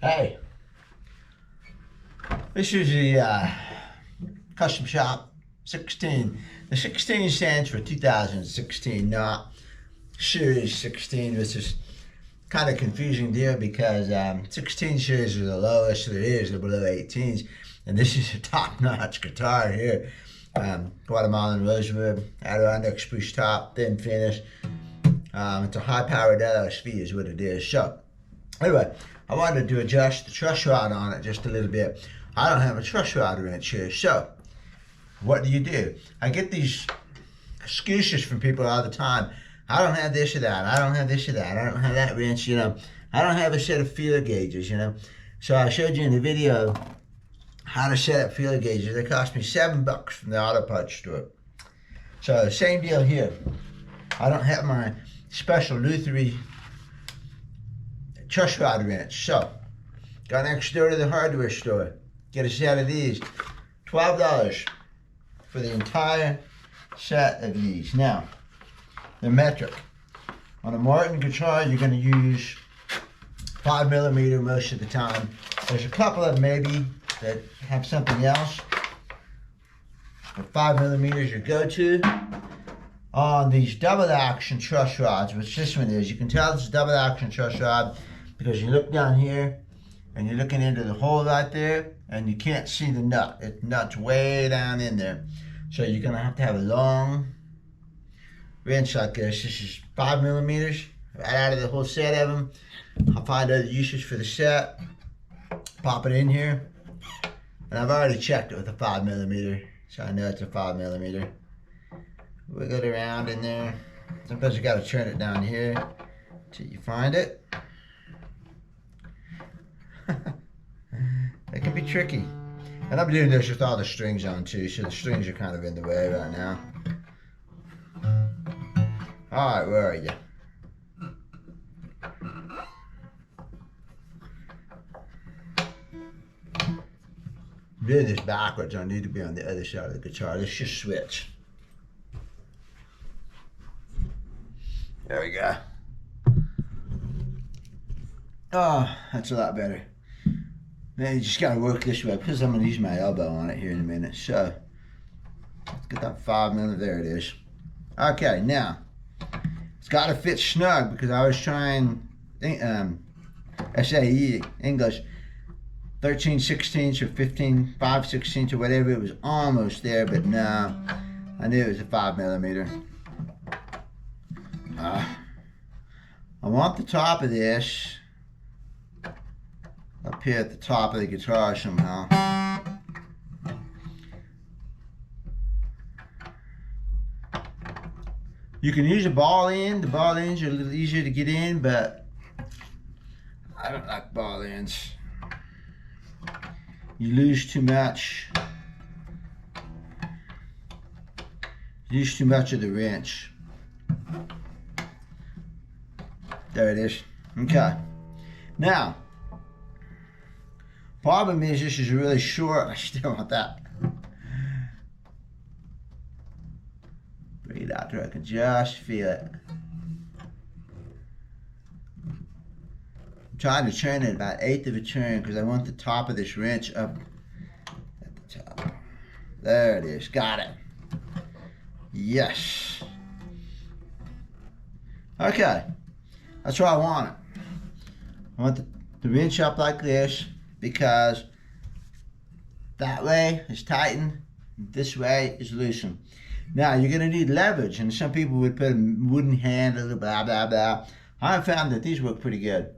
Hey, this is the Custom Shop 16. The 16 stands for 2016, not Series 16, which is kind of confusing deal because 16 series are the lowest there is, they're below 18s. And this is a top-notch guitar here. Guatemalan rosewood, Adirondack spruce top, thin finish. It's a high-powered LSV is what it is. So, anyway, I wanted to adjust the truss rod on it just a little bit. I don't have a truss rod wrench here, so what do? I get these excuses from people all the time. I don't have this or that. I don't have this or that. I don't have that wrench, you know. I don't have a set of feeler gauges, you know. So I showed you in the video how to set up feeler gauges. They cost me $7 from the auto parts store. So same deal here. I don't have my special Lutherie truss rod wrench. So go next door to the hardware store. Get a set of these. $12 for the entire set of these. Now, they're metric. On a Martin guitar, you're going to use 5mm most of the time. There's a couple of maybe that have something else. But 5mm is your go-to. On these double action truss rods, which this one is, you can tell it's a double action truss rod because you look down here and you're looking into the hole right there and you can't see the nut. The nut's way down in there. So you're gonna have to have a long wrench like this. This is 5mm, right out of the whole set of them. I'll find other uses for the set. Pop it in here. And I've already checked it with a 5mm, so I know it's a 5mm. Wiggle it around in there. Sometimes you gotta turn it down here until you find it. It can be tricky. And I'm doing this with all the strings on too, so the strings are kind of in the way right now. Alright, where are you? I'm doing this backwards. I need to be on the other side of the guitar. Let's just switch. There we go. Oh, that's a lot better. Now you just gotta work this way because I'm gonna use my elbow on it here in a minute. So let's get that 5mm. There it is. Okay, now it's gotta fit snug because I was trying SAE English 13/16 or 5/16 or whatever. It was almost there, but no, I knew it was a 5mm. I want the top of this up here at the top of the guitar somehow. You can use a ball end. The ball ends are a little easier to get in, but I don't like ball ends. You lose too much. You lose too much of the wrench. There it is. Okay. Now, problem is this is really short. I still want that. Breathe out there. I can just feel it. I'm trying to turn it about 1/8 of a turn because I want the top of this wrench up at the top. There it is. Got it. Yes. Okay. That's what I want it. I want the wrench up like this because that way is tightened, this way is loosened. Now you're going to need leverage, and some people would put a wooden handle, blah, blah, blah. I found that these work pretty good.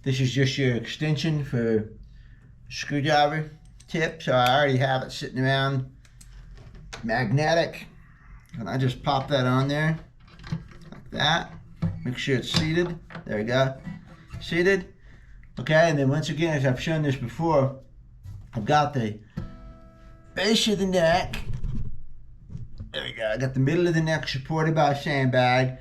This is just your extension for screwdriver tip, so I already have it sitting around magnetic, and I just pop that on there like that. Make sure it's seated. There we go. Seated. Okay, and then once again, as I've shown this before, I've got the base of the neck. There we go. I got the middle of the neck supported by a sandbag.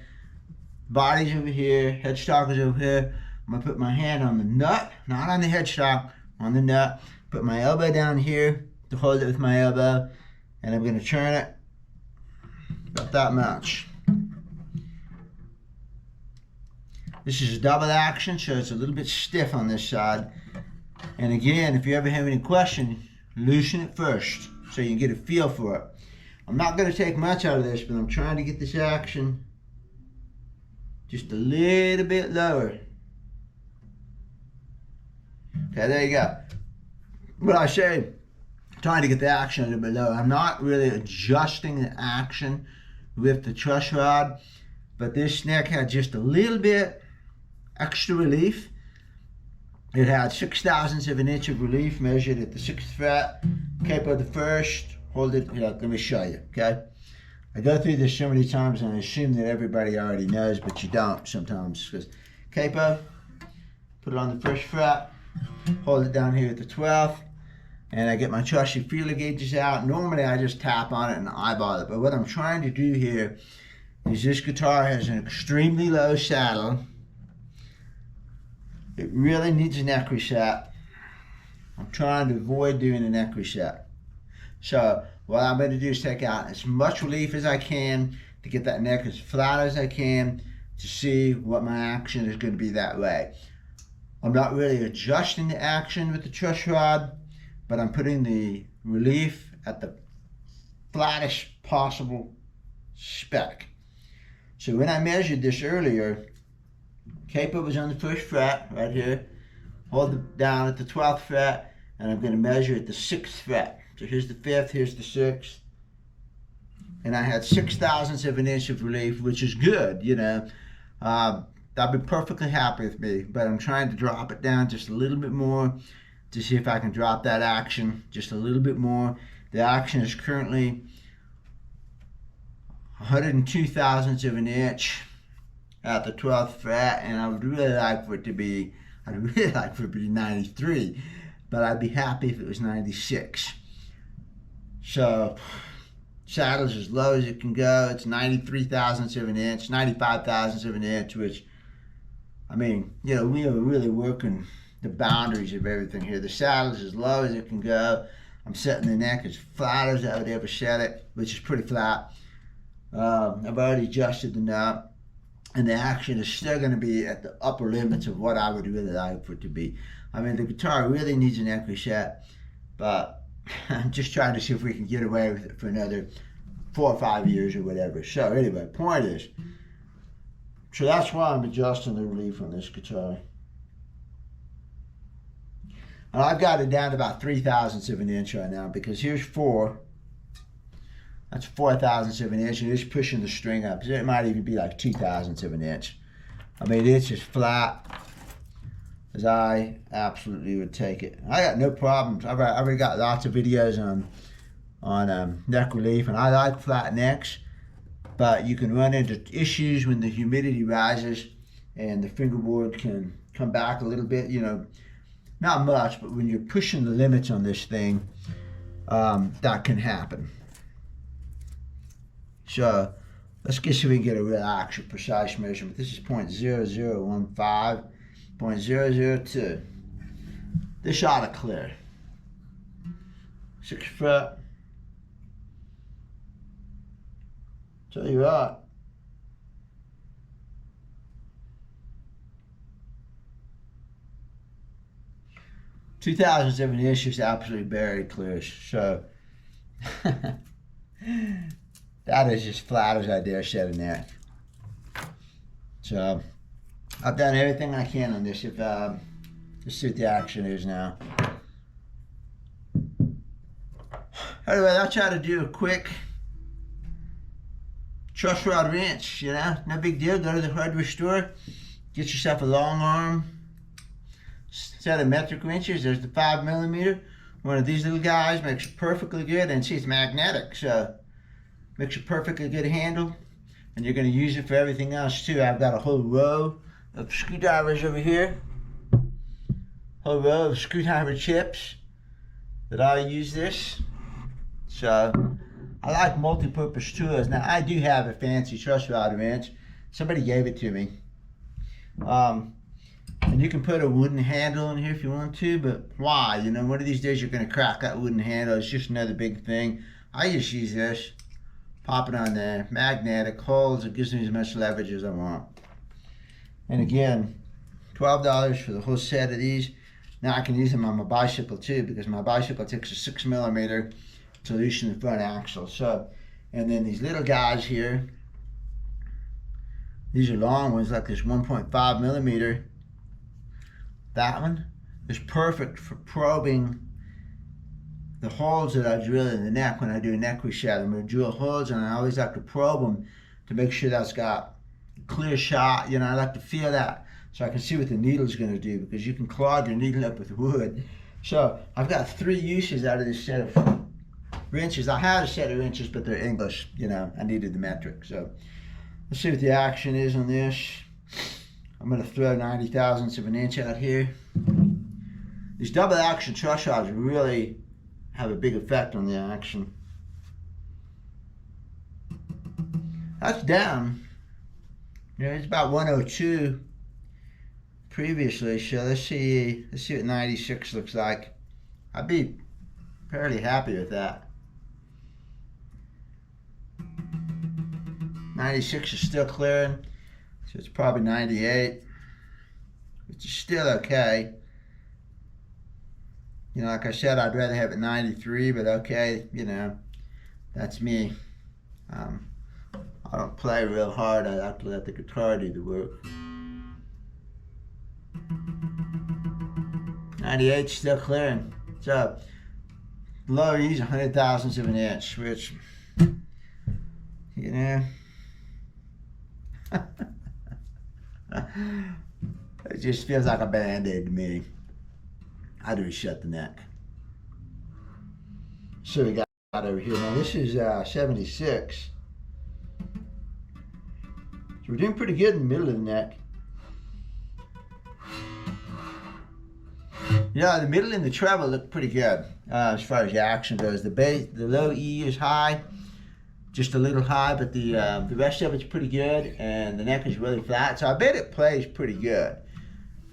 Body's over here. Headstock is over here. I'm going to put my hand on the nut, not on the headstock, on the nut. Put my elbow down here to hold it with my elbow. And I'm going to turn it about that much. This is a double action, so it's a little bit stiff on this side. And again, if you ever have any questions, loosen it first so you can get a feel for it. I'm not going to take much out of this, but I'm trying to get this action just a little bit lower. Okay, there you go. When I say trying to get the action a little bit lower, I'm not really adjusting the action with the truss rod, but this neck had just a little bit extra relief. It had 6/1000ths of an inch of relief measured at the 6th fret, capo the 1st, hold it, let me show you, okay? I go through this so many times and I assume that everybody already knows, but you don't sometimes. Because capo, put it on the 1st fret, hold it down here at the 12th, and I get my trusty feeler gauges out. Normally I just tap on it and eyeball it, but what I'm trying to do here is this guitar has an extremely low saddle. It really needs a neck reset. I'm trying to avoid doing a neck reset. So what I'm going to do is take out as much relief as I can to get that neck as flat as I can to see what my action is going to be that way. I'm not really adjusting the action with the truss rod, but I'm putting the relief at the flattest possible spec. So when I measured this earlier, capo was on the 1st fret right here, hold it down at the 12th fret, and I'm going to measure at the 6th fret. So here's the 5th, here's the 6th, and I had 6/1000ths of an inch of relief, which is good, you know. That'd be perfectly happy with me, but I'm trying to drop it down just a little bit more to see if I can drop that action just a little bit more. The action is currently 102/1000ths of an inch at the 12th fret, and I would really like for it to be, 93, but I'd be happy if it was 96. So saddle's as low as it can go. It's 93/1000ths of an inch, 95/1000ths of an inch, which, I mean, you know, we are really working the boundaries of everything here. The saddle's as low as it can go. I'm setting the neck as flat as I would ever set it, which is pretty flat. I've already adjusted the nut, and the action is still going to be at the upper limits of what I would really like for it to be. I mean, the guitar really needs an neck reset, but I'm just trying to see if we can get away with it for another 4 or 5 years or whatever. So anyway, point is, so that's why I'm adjusting the relief on this guitar. And I've got it down to about 3/1000ths of an inch right now, because here's 4. That's 4/1000ths of an inch, and it's pushing the string up. It might even be like 2/1000ths of an inch. I mean, it's as flat as I absolutely would take it. I got no problems. I've already got lots of videos on neck relief, and I like flat necks, but you can run into issues when the humidity rises and the fingerboard can come back a little bit, you know, not much, but when you're pushing the limits on this thing, that can happen. So let's see if we can get a real actual precise measurement. This is 0.0015, 0.002. This ought to clear. 6th fret. Tell you what. $2,007 inch is absolutely very clear. So that is as flat as I dare set a neck. So I've done everything I can on this. If let's see what the action is now. Anyway, I'll try to do a quick truss rod wrench. You know, no big deal. Go to the hardware store, get yourself a long arm set of metric wrenches. There's the 5mm. One of these little guys makes it perfectly good, and see, it's magnetic, so makes a perfectly good handle, and you're going to use it for everything else too. I've got a whole row of screwdrivers over here, whole row of screwdriver chips that I use this. So I like multi-purpose tools. Now I do have a fancy truss rod wrench. Somebody gave it to me. And you can put a wooden handle in here if you want to, but why? You know, one of these days you're going to crack that wooden handle. It's just another big thing. I just use this, pop it on there, magnetic, holds, it gives me as much leverage as I want. And again, $12 for the whole set of these. Now I can use them on my bicycle too, because my bicycle takes a 6mm to loosen the front axle. So, and then these little guys here, these are long ones, like this 1.5mm. That one is perfect for probing the holes that I drill in the neck when I do a neck reset. I'm going to drill holes, and I always like to probe them to make sure that's got a clear shot. You know, I like to feel that so I can see what the needle's going to do, because you can clog your needle up with wood. So I've got 3 uses out of this set of wrenches. I had a set of wrenches, but they're English. You know, I needed the metric. So let's see what the action is on this. I'm going to throw 90 thousandths of an inch out here. These double action truss rods really have a big effect on the action. That's down. You know, it's about 102 previously, so let's see what 96 looks like. I'd be fairly happy with that. 96 is still clearing, so it's probably 98, which is still okay. You know, like I said, I'd rather have it 93, but okay, you know, that's me. I don't play real hard. I like to let the guitar do the work. 98 still clearing. So low E's 100 thousandths of an inch, which, you know, it just feels like a band-aid to me. I'd reset the neck. So we got over here. Now this is 76. So we're doing pretty good in the middle of the neck. Yeah, the middle and the treble look pretty good as far as the action goes. The low E is high, just a little high, but the rest of it's pretty good, and the neck is really flat. So I bet it plays pretty good.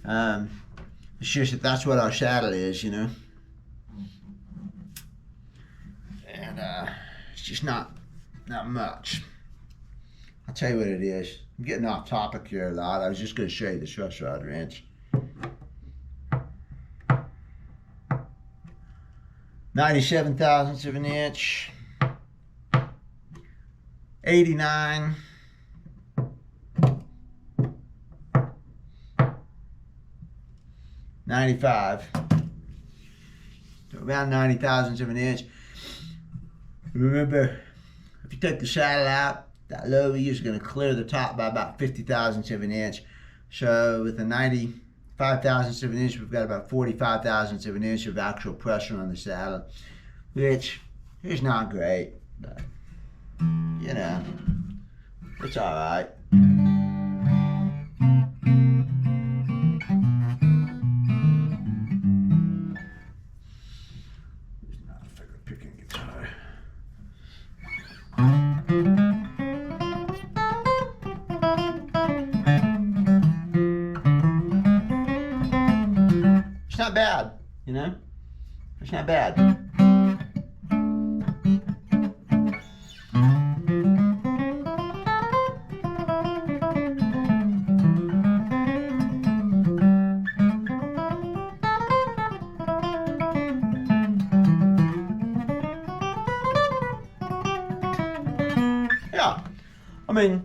It's just that that's what our saddle is, you know. And it's just not much. I'll tell you what it is. I'm getting off topic here a lot. I was just going to show you the Truss Rod Wrench. 97 thousandths of an inch. 89. 95. So around 90 thousandths of an inch. Remember, if you take the saddle out, that low E is going to clear the top by about 50 thousandths of an inch. So with a 95 thousandths of an inch, we've got about 45 thousandths of an inch of actual pressure on the saddle, which is not great, but you know, it's all right. It's not a finger picking guitar. It's not bad, you know? It's not bad. Yeah, I mean,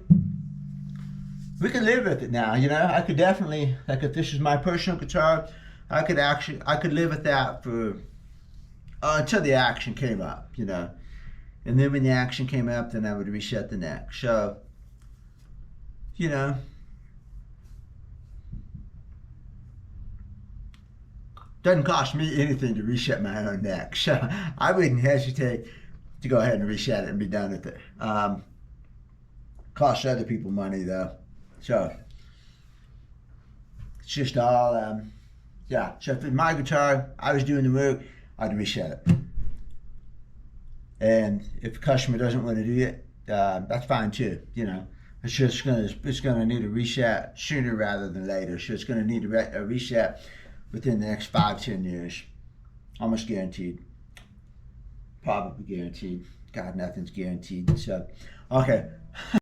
we can live with it now, you know? I could definitely, like if this is my personal guitar, I could live with that for, until the action came up, you know? And then when the action came up, then I would reset the neck. So, you know, doesn't cost me anything to reset my own neck. So I wouldn't hesitate to go ahead and reset it and be done with it. Costs other people money though. So it's just all, yeah. So if it's my guitar, I was doing the work, I'd reset it. And if the customer doesn't want to do it, that's fine too. You know, it's just gonna need a reset sooner rather than later. So it's gonna need a reset within the next 5-10 years, almost guaranteed. Probably guaranteed. God, nothing's guaranteed. So, okay.